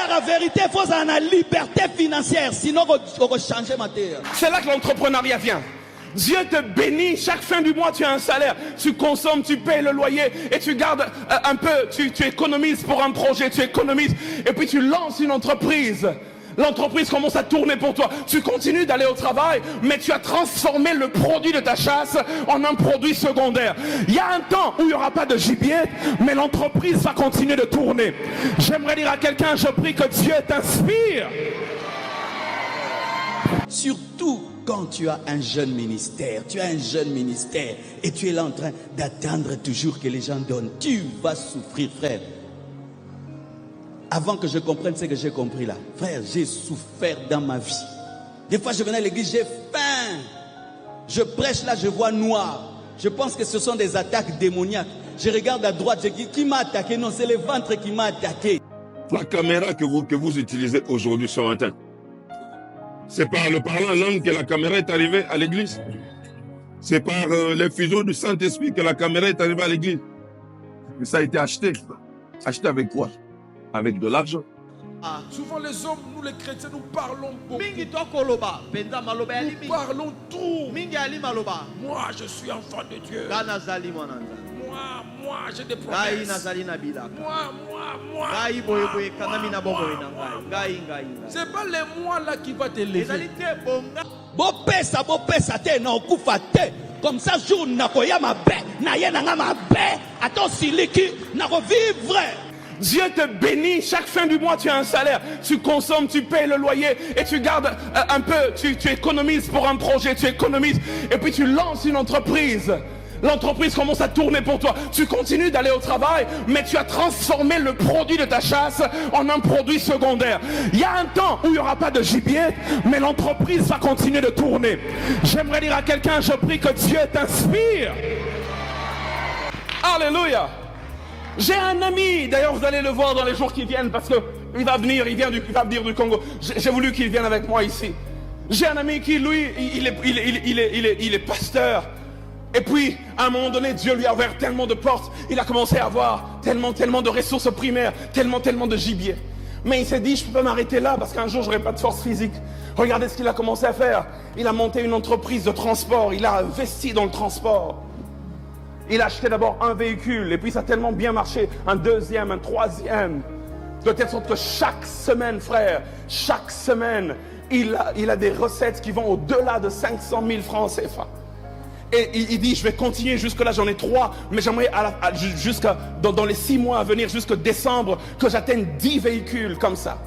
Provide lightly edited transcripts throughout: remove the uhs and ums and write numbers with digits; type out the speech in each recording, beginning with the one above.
la vérité, il faut la liberté financière, sinon on va changer ma terre. C'est là que l'entrepreneuriat vient. Dieu te bénit, chaque fin du mois tu as un salaire, tu consommes, tu payes le loyer et tu gardes un peu, tu économises pour un projet, tu économises et puis tu lances une entreprise. L'entreprise commence à tourner pour toi. Tu continues d'aller au travail, mais tu as transformé le produit de ta chasse en un produit secondaire. Il y a un temps où il n'y aura pas de gibier, mais l'entreprise va continuer de tourner. J'aimerais dire à quelqu'un, je prie que Dieu t'inspire. Surtout quand tu as un jeune ministère, et tu es là en train d'attendre toujours que les gens donnent, tu vas souffrir, frère. Avant que je comprenne ce que j'ai compris là, frère, j'ai souffert dans ma vie. Des fois je venais à l'église, j'ai faim. Je prêche là, je vois noir. Je pense que ce sont des attaques démoniaques. Je regarde à droite, je dis, qui m'a attaqué? Non, c'est le ventre qui m'a attaqué. La caméra que vous utilisez aujourd'hui ce matin, c'est par le parlant en langue que la caméra est arrivée à l'église. C'est par les fuseaux du Saint-Esprit que la caméra est arrivée à l'église. Mais ça a été acheté. Acheté avec quoi? Avec de l'argent. Souvent les hommes, nous les chrétiens, nous parlons beaucoup. Nous parlons tout. Moi, je suis enfant de Dieu. Moi, j'ai des promesses. Moi. C'est pas les moi là qui va t'élever. Comme ça, jour nakoya ma paix, naye nanga ma paix, attends siliki, nako vivre. Dieu te bénit, chaque fin du mois tu as un salaire, tu consommes, tu payes le loyer et tu gardes un peu, tu économises pour un projet, tu économises et puis tu lances une entreprise. L'entreprise commence à tourner pour toi. Tu continues d'aller au travail, mais tu as transformé le produit de ta chasse en un produit secondaire. Il y a un temps où il n'y aura pas de gibier, mais l'entreprise va continuer de tourner. J'aimerais dire à quelqu'un, je prie que Dieu t'inspire. Alléluia. J'ai un ami, d'ailleurs vous allez le voir dans les jours qui viennent parce qu'il va venir, il va venir du Congo. J'ai voulu qu'il vienne avec moi ici. J'ai un ami qui, lui, il est pasteur. Et puis, à un moment donné, Dieu lui a ouvert tellement de portes. Il a commencé à avoir tellement de ressources primaires, tellement de gibier. Mais il s'est dit, je ne peux pas m'arrêter là parce qu'un jour, je n'aurai pas de force physique. Regardez ce qu'il a commencé à faire. Il a monté une entreprise de transport. Il a investi dans le transport. Il a acheté d'abord un véhicule. Et puis, ça a tellement bien marché. Un deuxième, un troisième. De telle sorte que chaque semaine, frère, chaque semaine, il a des recettes qui vont au-delà de 500 000 francs CFA. Et il dit, je vais continuer jusque-là, j'en ai 3, mais j'aimerais dans les 6 mois à venir, jusqu'à décembre, que j'atteigne 10 véhicules comme ça.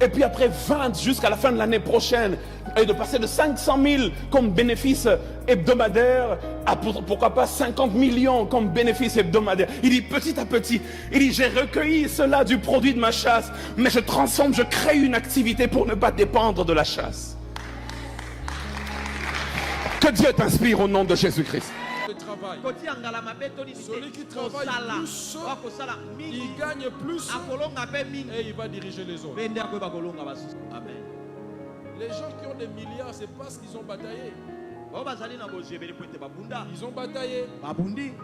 Et puis après 20 jusqu'à la fin de l'année prochaine, et de passer de 500 000 comme bénéfice hebdomadaire à pourquoi pas 50 millions comme bénéfice hebdomadaire. Il dit petit à petit, il dit j'ai recueilli cela du produit de ma chasse, mais je transforme, je crée une activité pour ne pas dépendre de la chasse. Que Dieu t'inspire au nom de Jésus-Christ. Celui qui travaille plus, il gagne plus et il va diriger les autres. Amen. Les gens qui ont des milliards, c'est parce qu'ils ont bataillé. Ils ont bataillé,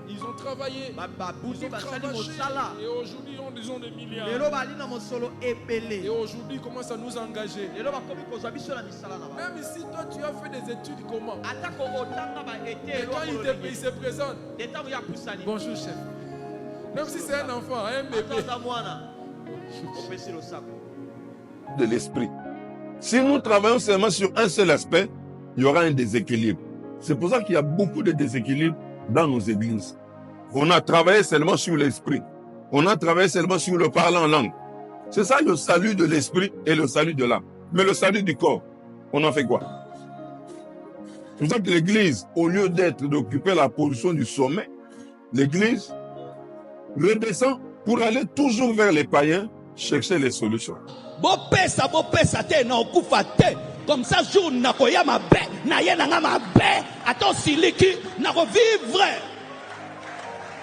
ils ont travaillé, ils ont cravaché, et aujourd'hui ils ont des milliards. Et aujourd'hui ils commencent à nous engager. Même si toi tu as fait des études, comment? Et quand il se présente, bonjour chef. Même si c'est un enfant, un bébé. De l'esprit. Si nous travaillons seulement sur un seul aspect, il y aura un déséquilibre. C'est pour ça qu'il y a beaucoup de déséquilibres dans nos églises. On a travaillé seulement sur l'esprit. On a travaillé seulement sur le parlant en langue. C'est ça le salut de l'esprit et le salut de l'âme. Mais le salut du corps, on en fait quoi? C'est pour ça que l'église, au lieu d'occuper la position du sommet, l'église redescend pour aller toujours vers les païens, chercher les solutions. Comme ça, jour nakoya ma paix, naye nanga ma paix, attends siliki, nako vivre.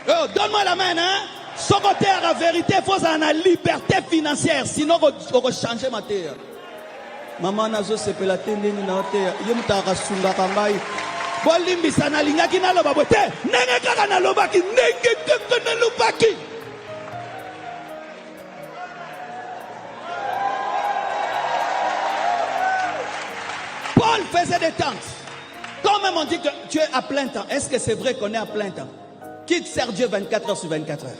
Donne-moi la main, hein. Sokote à la vérité, il faut la liberté financière, sinon on va changer ma terre. Maman nazo sepela tendeni na terre, yemutaka sunga kambai. Bolimbisa na lingaki na loba bote, nenge kaka na lobaki, nenge kaka na lobaki. faisais des tentes. Quand même on dit que tu es à plein temps, est-ce que c'est vrai qu'on est à plein temps? Qui sert Dieu 24 heures sur 24 heures?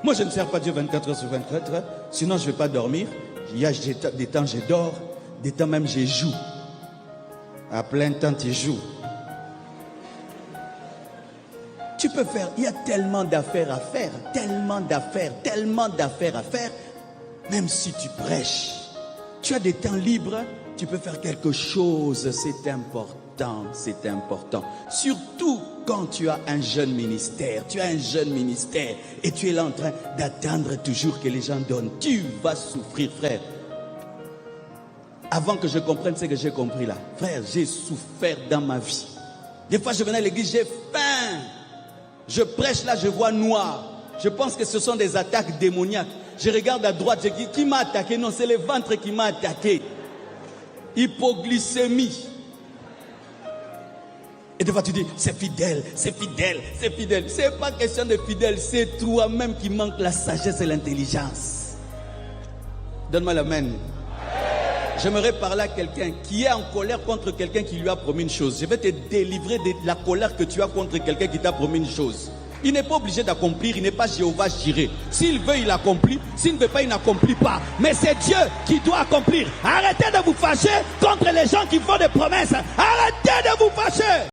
Moi, je ne sers pas Dieu 24 heures sur 24 heures, sinon je ne vais pas dormir. Il y a des temps je dors, des temps même je joue. À plein temps, tu joues. Tu peux faire, il y a tellement d'affaires à faire, tellement d'affaires à faire. Même si tu prêches, tu as des temps libres, tu peux faire quelque chose, c'est important, c'est important. Surtout quand tu as un jeune ministère, et tu es là en train d'attendre toujours que les gens donnent. Tu vas souffrir, frère. Avant que je comprenne ce que j'ai compris là, frère, j'ai souffert dans ma vie. Des fois, je venais à l'église, j'ai faim. Je prêche là, je vois noir. Je pense que ce sont des attaques démoniaques. Je regarde à droite, je dis, qui m'a attaqué? Non, c'est le ventre qui m'a attaqué. Hypoglycémie. Et des fois tu dis, c'est fidèle, c'est fidèle, c'est fidèle. C'est pas question de fidèle, c'est toi-même qui manque la sagesse et l'intelligence. Donne-moi l'amen. J'aimerais parler à quelqu'un qui est en colère contre quelqu'un qui lui a promis une chose. Je vais te délivrer de la colère que tu as contre quelqu'un qui t'a promis une chose. Il n'est pas obligé d'accomplir, il n'est pas Jéhovah Jireh. S'il veut, il accomplit. S'il ne veut pas, il n'accomplit pas. Mais c'est Dieu qui doit accomplir. Arrêtez de vous fâcher contre les gens qui font des promesses. Arrêtez de vous fâcher.